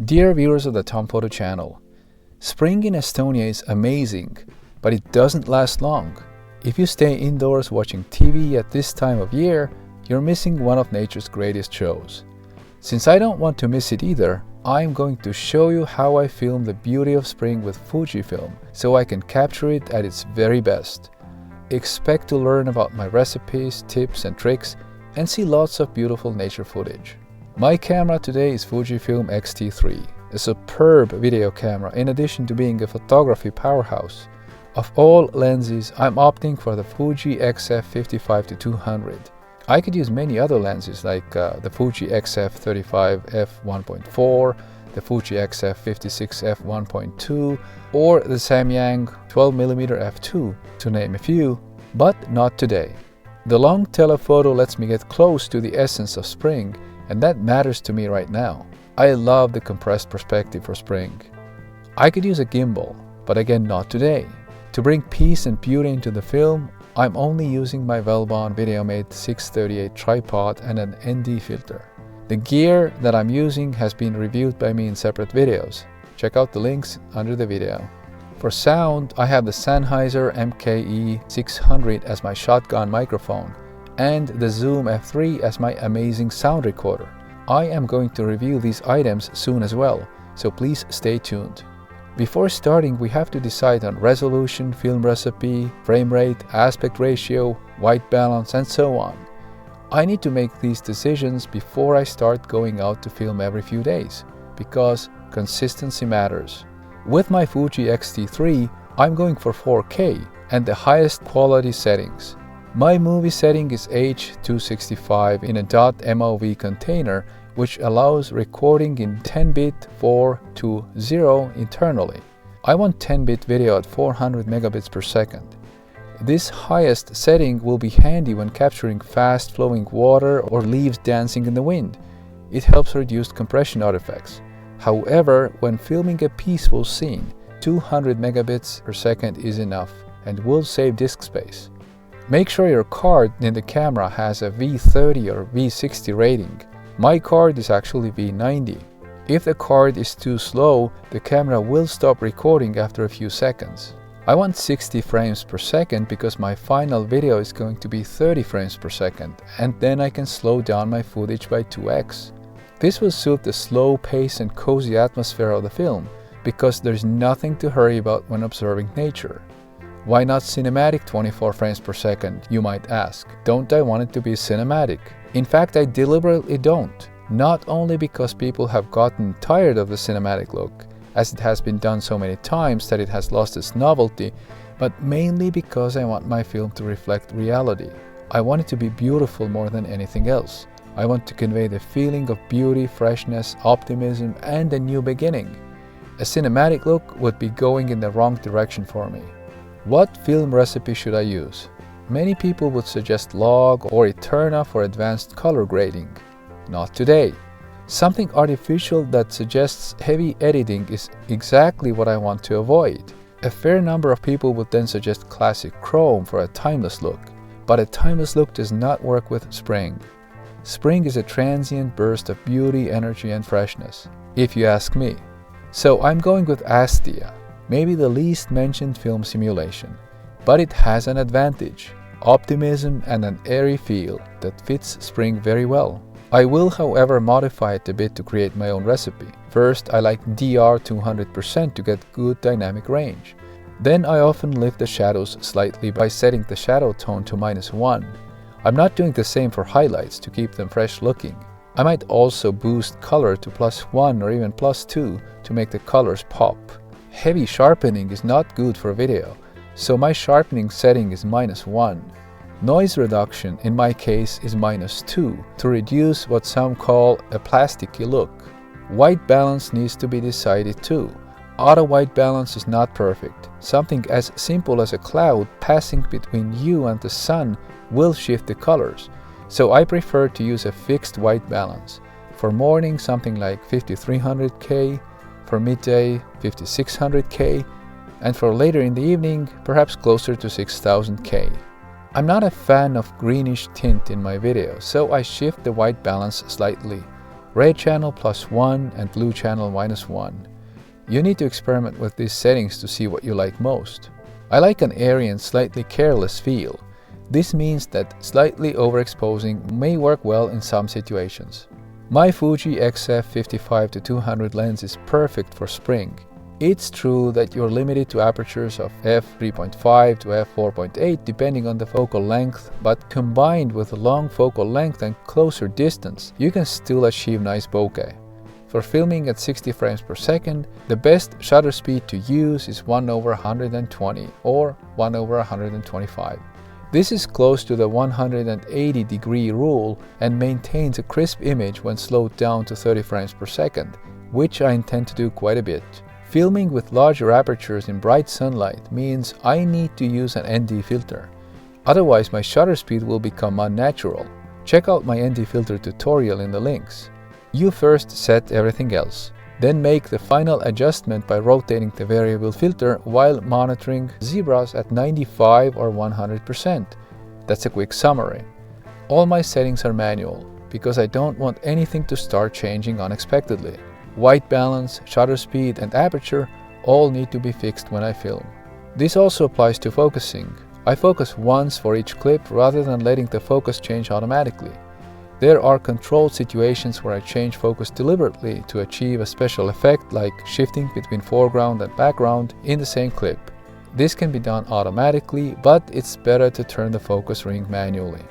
Dear viewers of the Tom Photo channel, spring in Estonia is amazing, but it doesn't last long. If you stay indoors watching TV at this time of year, you're missing one of nature's greatest shows. Since I don't want to miss it either, I'm going to show you how I film the beauty of spring with Fujifilm so I can capture it at its very best. Expect to learn about my recipes, tips and tricks and see lots of beautiful nature footage. My camera today is Fujifilm X-T3, a superb video camera in addition to being a photography powerhouse. Of all lenses, I'm opting for the Fuji XF 55-200. I could use many other lenses like the Fuji XF 35 f1.4, the Fuji XF 56 f1.2 or the Samyang 12mm f2 to name a few, but not today. The long telephoto lets me get close to the essence of spring, and that matters to me right now. I love the compressed perspective for spring. I could use a gimbal, but again not today. To bring peace and beauty into the film, I'm only using my Velbon VideoMate 638 tripod and an ND filter. The gear that I'm using has been reviewed by me in separate videos. Check out the links under the video. For sound, I have the Sennheiser MKE 600 as my shotgun microphone and the Zoom F3 as my amazing sound recorder. I am going to review these items soon as well, so please stay tuned. Before starting, we have to decide on resolution, film recipe, frame rate, aspect ratio, white balance, and so on. I need to make these decisions before I start going out to film every few days, because consistency matters. With my Fuji X-T3, I'm going for 4K and the highest quality settings. My movie setting is H.265 in a .mov container, which allows recording in 10-bit 4:0 internally. I want 10-bit video at 400 megabits per second. This highest setting will be handy when capturing fast-flowing water or leaves dancing in the wind. It helps reduce compression artifacts. However, when filming a peaceful scene, 200 megabits per second is enough and will save disk space. Make sure your card in the camera has a V30 or V60 rating. My card is actually V90. If the card is too slow, the camera will stop recording after a few seconds. I want 60 frames per second because my final video is going to be 30 frames per second, and then I can slow down my footage by 2x. This will suit the slow pace and cozy atmosphere of the film, because there's nothing to hurry about when observing nature. Why not cinematic 24 frames per second, you might ask? Don't I want it to be cinematic? In fact, I deliberately don't. Not only because people have gotten tired of the cinematic look, as it has been done so many times that it has lost its novelty, but mainly because I want my film to reflect reality. I want it to be beautiful more than anything else. I want to convey the feeling of beauty, freshness, optimism, and a new beginning. A cinematic look would be going in the wrong direction for me. What film recipe should I use? Many people would suggest log or Eterna for advanced color grading. Not today. Something artificial that suggests heavy editing is exactly what I want to avoid. A fair number of people would then suggest classic chrome for a timeless look, but a timeless look does not work with spring. Spring is a transient burst of beauty, energy, and freshness, if you ask me. So I'm going with Astia, maybe the least mentioned film simulation, but it has an advantage: optimism and an airy feel that fits spring very well. I will, however, modify it a bit to create my own recipe. First, I like DR 200% to get good dynamic range. Then I often lift the shadows slightly by setting the shadow tone to -1. I'm not doing the same for highlights to keep them fresh looking. I might also boost color to +1 or even +2 to make the colors pop. Heavy sharpening is not good for video, so my sharpening setting is -1. Noise reduction in my case is -2 to reduce what some call a plasticky look. White balance needs to be decided too. Auto white balance is not perfect. Something as simple as a cloud passing between you and the sun will shift the colors, so I prefer to use a fixed white balance. For morning, something like 5300K, for midday 5600K, and for later in the evening perhaps closer to 6000K. I'm not a fan of greenish tint in my video, so I shift the white balance slightly. red channel +1 and blue channel -1. You need to experiment with these settings to see what you like most. I like an airy and slightly careless feel. This means that slightly overexposing may work well in some situations. My Fuji XF 55-200 lens is perfect for spring. It's true that you're limited to apertures of f3.5 to f4.8 depending on the focal length, but combined with a long focal length and closer distance, you can still achieve nice bokeh. For filming at 60 frames per second, the best shutter speed to use is 1/120 or 1/125. This is close to the 180-degree rule and maintains a crisp image when slowed down to 30 frames per second, which I intend to do quite a bit. Filming with larger apertures in bright sunlight means I need to use an ND filter. Otherwise, my shutter speed will become unnatural. Check out my ND filter tutorial in the links. You first set everything else, then make the final adjustment by rotating the variable filter while monitoring zebras at 95 or 100%. That's a quick summary. All my settings are manual because I don't want anything to start changing unexpectedly. White balance, shutter speed, and aperture all need to be fixed when I film. This also applies to focusing. I focus once for each clip rather than letting the focus change automatically. There are controlled situations where I change focus deliberately to achieve a special effect like shifting between foreground and background in the same clip. This can be done automatically, but it's better to turn the focus ring manually.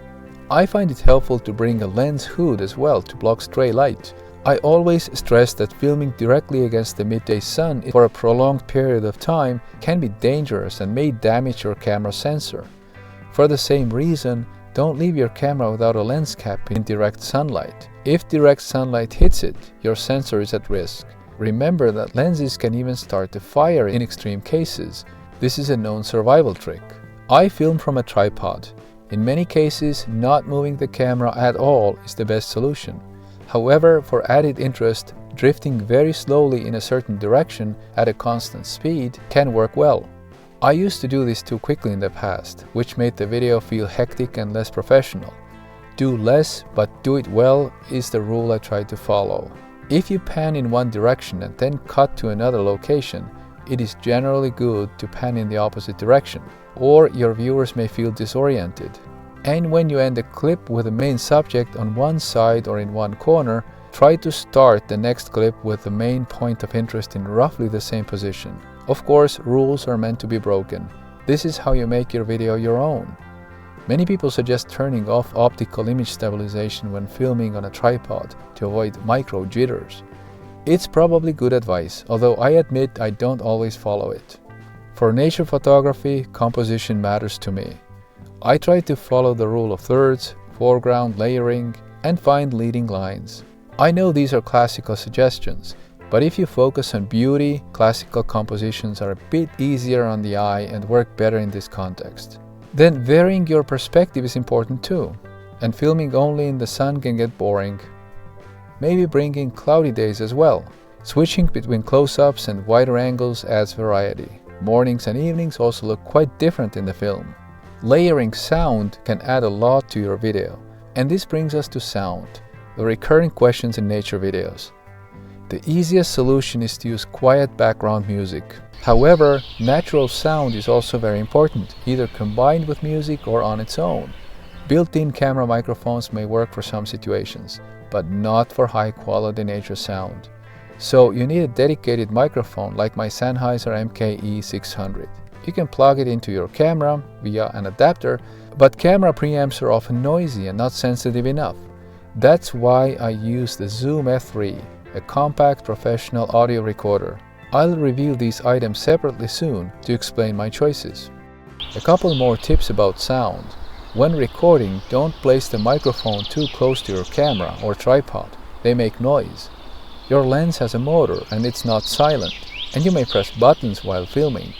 I find it helpful to bring a lens hood as well to block stray light. I always stress that filming directly against the midday sun for a prolonged period of time can be dangerous and may damage your camera sensor. For the same reason, don't leave your camera without a lens cap in direct sunlight. If direct sunlight hits it, your sensor is at risk. Remember that lenses can even start to fire in extreme cases. This is a known survival trick. I film from a tripod. In many cases, not moving the camera at all is the best solution. However, for added interest, drifting very slowly in a certain direction at a constant speed can work well. I used to do this too quickly in the past, which made the video feel hectic and less professional. Do less, but do it well is the rule I try to follow. If you pan in one direction and then cut to another location, it is generally good to pan in the opposite direction, or your viewers may feel disoriented. And when you end a clip with the main subject on one side or in one corner, try to start the next clip with the main point of interest in roughly the same position. Of course, rules are meant to be broken. This is how you make your video your own. Many people suggest turning off optical image stabilization when filming on a tripod to avoid micro jitters. It's probably good advice, although I admit I don't always follow it. For nature photography, composition matters to me. I try to follow the rule of thirds, foreground layering, and find leading lines. I know these are classical suggestions, but if you focus on beauty, classical compositions are a bit easier on the eye and work better in this context. Then varying your perspective is important too, and filming only in the sun can get boring. Maybe bring in cloudy days as well. Switching between close-ups and wider angles adds variety. Mornings and evenings also look quite different in the film. Layering sound can add a lot to your video. And this brings us to sound, the recurring questions in nature videos. The easiest solution is to use quiet background music. However, natural sound is also very important, either combined with music or on its own. Built-in camera microphones may work for some situations, but not for high-quality nature sound. So you need a dedicated microphone like my Sennheiser MKE 600. You can plug it into your camera via an adapter, but camera preamps are often noisy and not sensitive enough. That's why I use the Zoom F3, a compact professional audio recorder. I'll review these items separately soon to explain my choices. A couple more tips about sound. When recording, don't place the microphone too close to your camera or tripod. They make noise. Your lens has a motor and it's not silent, and you may press buttons while filming.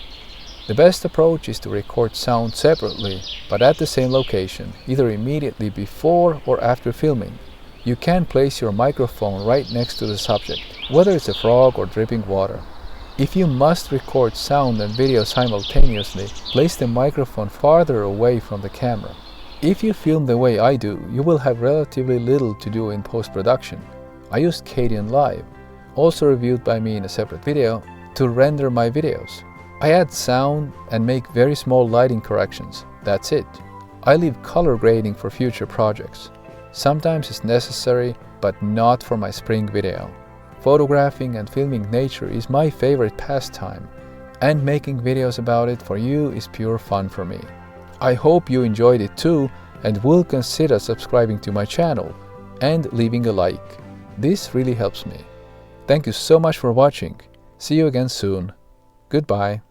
The best approach is to record sound separately, but at the same location, either immediately before or after filming. You can place your microphone right next to the subject, whether it's a frog or dripping water. If you must record sound and video simultaneously, place the microphone farther away from the camera. If you film the way I do, you will have relatively little to do in post-production. I used Kdenlive, Live, also reviewed by me in a separate video, to render my videos. I add sound and make very small lighting corrections. That's it. I leave color grading for future projects. Sometimes it's necessary, but not for my spring video. Photographing and filming nature is my favorite pastime, and making videos about it for you is pure fun for me. I hope you enjoyed it too and will consider subscribing to my channel and leaving a like. This really helps me. Thank you so much for watching. See you again soon. Goodbye.